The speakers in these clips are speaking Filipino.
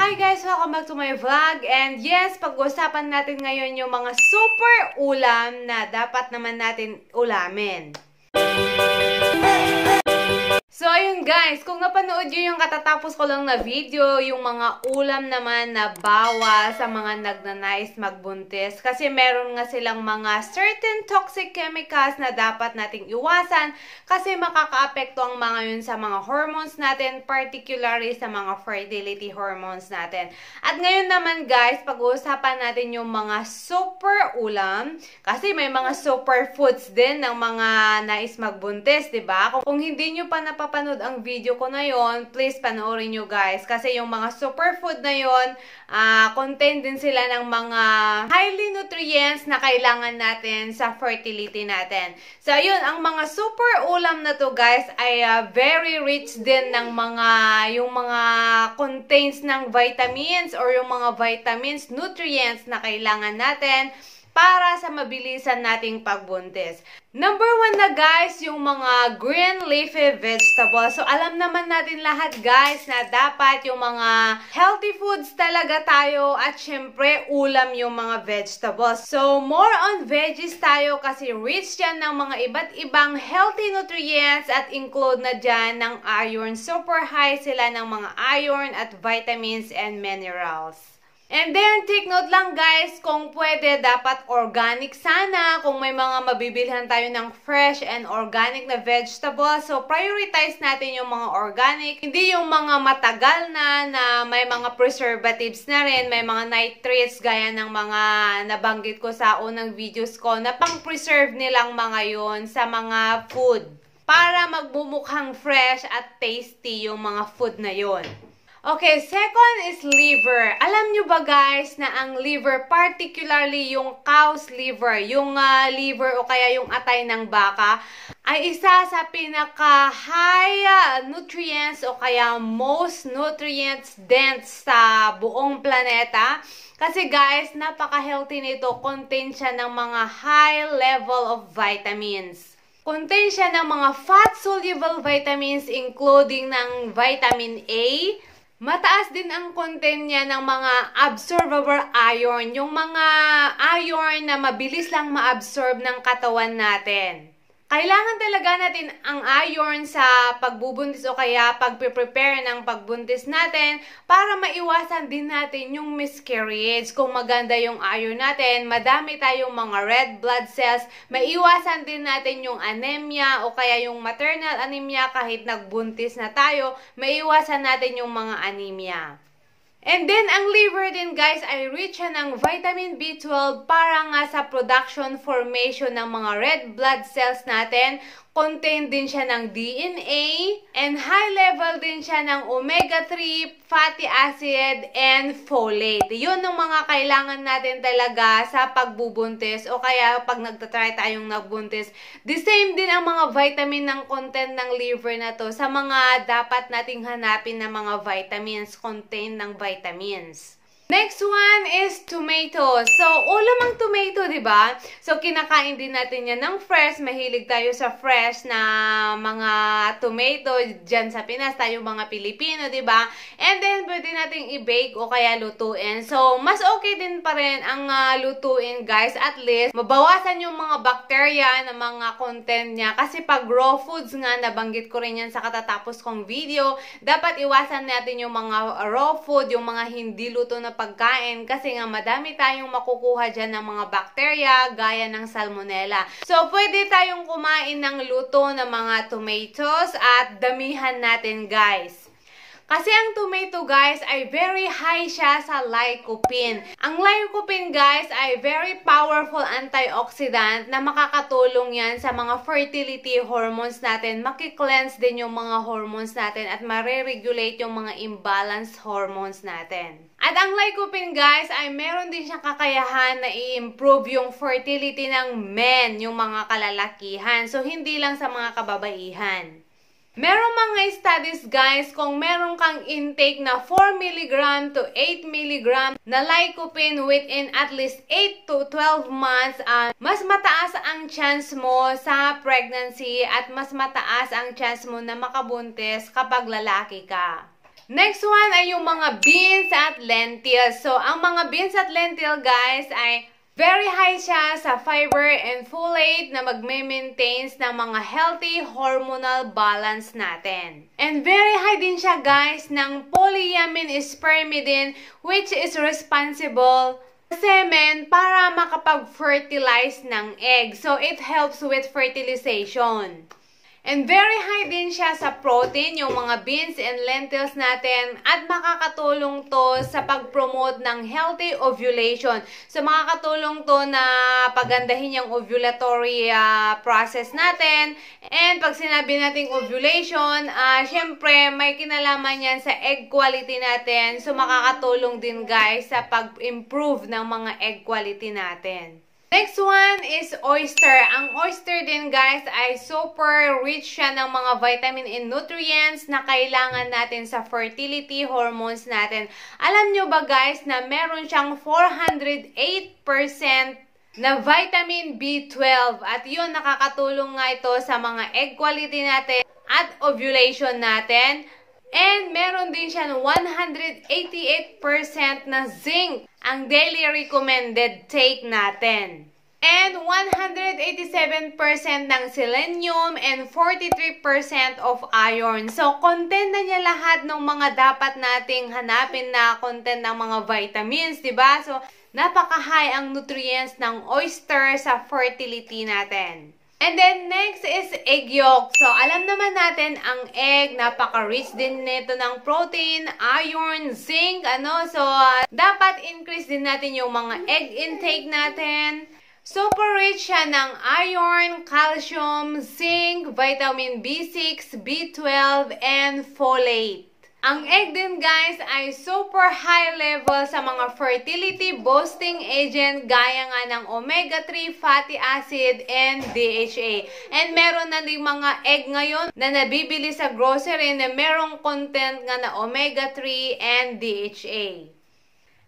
Hi guys! Welcome back to my vlog. And yes, pag-usapan natin ngayon yung mga super ulam na dapat naman natin ulamin. So, ayun guys, kung napanood nyo yung katatapos ko lang na video, yung mga ulam naman na bawal sa mga nagnanais magbuntis. Kasi meron nga silang mga certain toxic chemicals na dapat nating iwasan kasi makakaapekto ang mga yun sa mga hormones natin, particularly sa mga fertility hormones natin. At ngayon naman guys, pag-uusapan natin yung mga super ulam kasi may mga super foods din ng mga nais magbuntis, diba? Kung hindi nyo pa napapanood ang video ko na yon, please panoorin nyo guys. Kasi yung mga superfood na yon, contain din sila ng mga highly nutrients na kailangan natin sa fertility natin. So yun, ang mga super ulam na to guys ay very rich din ng yung mga contains ng vitamins or yung mga vitamins, nutrients na kailangan natin para sa mabilisan nating pagbuntis. Number 1 na guys, yung mga green leafy vegetables. So alam naman natin lahat guys na dapat yung mga healthy foods talaga tayo at syempre ulam yung mga vegetables. So more on veggies tayo kasi rich yan ng mga iba't ibang healthy nutrients at include na dyan ng iron. Super high sila ng mga iron at vitamins and minerals. And then, take note lang guys, kung pwede, dapat organic sana. Kung may mga mabibilhan tayo ng fresh and organic na vegetables. So, prioritize natin yung mga organic. Hindi yung mga matagal na may mga preservatives na rin. May mga nitrates gaya ng mga nabanggit ko sa unang videos ko na pang-preserve nilang mga yun sa mga food. Para magbumukhang fresh at tasty yung mga food na yun. Okay, second is liver. Alam nyo ba guys na ang liver, particularly yung cow's liver, yung liver o kaya yung atay ng baka, ay isa sa pinaka-high nutrients o kaya most nutrients dense sa buong planeta. Kasi guys, napaka-healthy nito. Contain siya ng mga high level of vitamins. Contain siya ng mga fat-soluble vitamins including ng vitamin A. Mataas din ang content niya ng mga absorbable iron, yung mga iron na mabilis lang ma-absorb ng katawan natin. Kailangan talaga natin ang iron sa pagbubuntis o kaya pagpe-prepare ng pagbuntis natin para maiwasan din natin yung miscarriage. Kung maganda yung iron natin, madami tayong mga red blood cells, maiwasan din natin yung anemia o kaya yung maternal anemia kahit nagbuntis na tayo, maiwasan natin yung mga anemia. And then, ang liver din guys ay rich siya ng vitamin B12 para nga sa production formation ng mga red blood cells natin. Contain din siya ng DNA and high level din siya ng omega-3, fatty acid, and folate. Yun ang mga kailangan natin talaga sa pagbubuntis o kaya pag nagtatry tayong nagbuntis. The same din ang mga vitamin ng content ng liver na to sa mga dapat nating hanapin na mga vitamins, contain ng vitamins. Next one is tomato. So, ulam ang tomato, di ba? So, kinakain din natin yan ng fresh. Mahilig tayo sa fresh na mga tomato dyan sa Pinas. Tayo mga Pilipino, di ba? And then, pwede nating i-bake o kaya lutuin. So, mas okay din pa rin ang lutuin, guys. At least, mabawasan yung mga bacteria na mga content niya. Kasi pag raw foods nga, nabanggit ko rin yan sa katatapos kong video, dapat iwasan natin yung mga raw food, yung mga hindi luto na pagkain kasi nga madami tayong makukuha dyan ng mga bacteria gaya ng salmonella. So, pwede tayong kumain ng luto ng mga tomatoes at damihan natin guys. Kasi ang tomato guys ay very high siya sa lycopene. Ang lycopene guys ay very powerful antioxidant na makakatulong yan sa mga fertility hormones natin. Maki-cleanse din yung mga hormones natin at mare-regulate yung mga imbalanced hormones natin. At ang lycopene guys ay meron din siyang kakayahan na i-improve yung fertility ng men, yung mga kalalakihan. So hindi lang sa mga kababaihan. Merong mga studies guys kung meron kang intake na 4 mg to 8 mg na lycopene within at least 8 to 12 months, mas mataas ang chance mo sa pregnancy at mas mataas ang chance mo na makabuntis kapag lalaki ka. Next one ay yung mga beans at lentils. So, ang mga beans at lentil, guys, ay very high siya sa fiber and folate na magme-maintains ng mga healthy hormonal balance natin. And very high din siya, guys, ng polyamine spermidine, which is responsible semen para makapag-fertilize ng egg. So, it helps with fertilization. And very high din siya sa protein, yung mga beans and lentils natin, at makakatulong to sa pag-promote ng healthy ovulation. So, makakatulong to na pagandahin yung ovulatory process natin. And pag sinabi nating ovulation, syempre may kinalaman yan sa egg quality natin. So, makakatulong din, guys, sa pag-improve ng mga egg quality natin. Next one is oyster. Ang oyster din, guys, ay super rich siya ng mga vitamin and nutrients na kailangan natin sa fertility hormones natin. Alam nyo ba, guys, na meron siyang 408% na vitamin B12 at yun nakakatulong nga ito sa mga egg quality natin at ovulation natin. And meron din siya 188% na zinc, ang daily recommended take natin. And 187% ng selenium and 43% of iron. So, content na niya lahat ng mga dapat nating hanapin na content ng mga vitamins, diba? So, napaka-high ang nutrients ng oyster sa fertility natin. And then, next is egg yolk. So, alam naman natin, ang egg, napaka-rich din nito ng protein, iron, zinc, So, dapat increase din natin yung mga egg intake natin. Super rich siya ng iron, calcium, zinc, vitamin B6, B12, and folate. Ang egg din, guys, ay super high level sa mga fertility boosting agent gaya nga ng omega-3 fatty acid and DHA. And meron na din mga egg ngayon na nabibili sa grocery na merong content nga na omega-3 and DHA.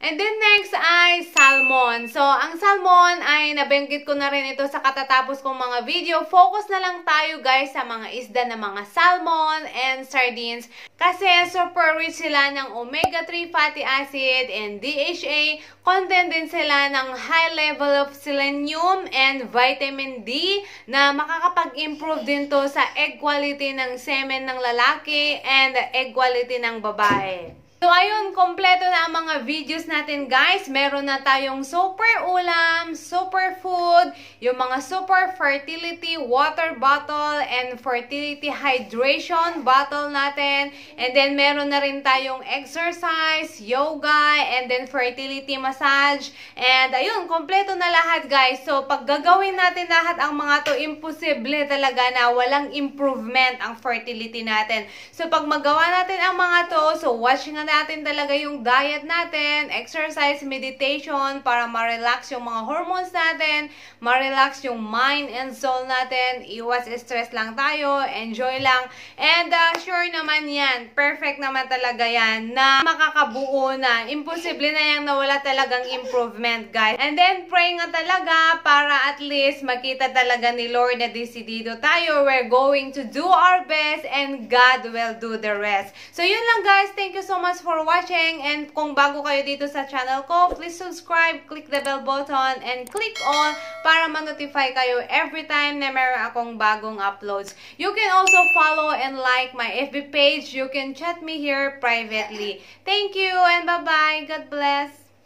And then next ay salmon. So, ang salmon ay nabanggit ko na rin ito sa katatapos kong mga video. Focus na lang tayo, guys, sa mga isda na mga salmon and sardines. Kasi super rich sila ng omega-3 fatty acid and DHA. Content din sila ng high level of selenium and vitamin D na makakapag-improve din to sa egg quality ng semen ng lalaki and egg quality ng babae. So, ayun, kompleto na ang mga videos natin, guys. Meron na tayong super ulam, super food, yung mga super fertility water bottle and fertility hydration bottle natin. And then, meron na rin tayong exercise, yoga, and then fertility massage. And, ayun, kompleto na lahat, guys. So, pag gagawin natin lahat ang mga to, imposible talaga na walang improvement ang fertility natin. So, pag magawa natin ang mga to, so watch nga natin talaga yung diet natin, exercise, meditation para ma-relax yung mga hormones natin, ma-relax yung mind and soul natin, iwas stress lang tayo, enjoy lang, and sure naman yan, perfect naman talaga yan, na makakabuo na, imposible na yan na wala talagang improvement, guys. And then, pray nga talaga para at least makita talaga ni Lord na decidido tayo, we're going to do our best and God will do the rest. So, yun lang, guys. Thank you so much for watching. And kung bago kayo dito sa channel ko, please subscribe, click the bell button, and click all para ma-notify kayo every time na meron akong bagong uploads. You can also follow and like my FB page. You can chat me here privately. Thank you and bye-bye. God bless.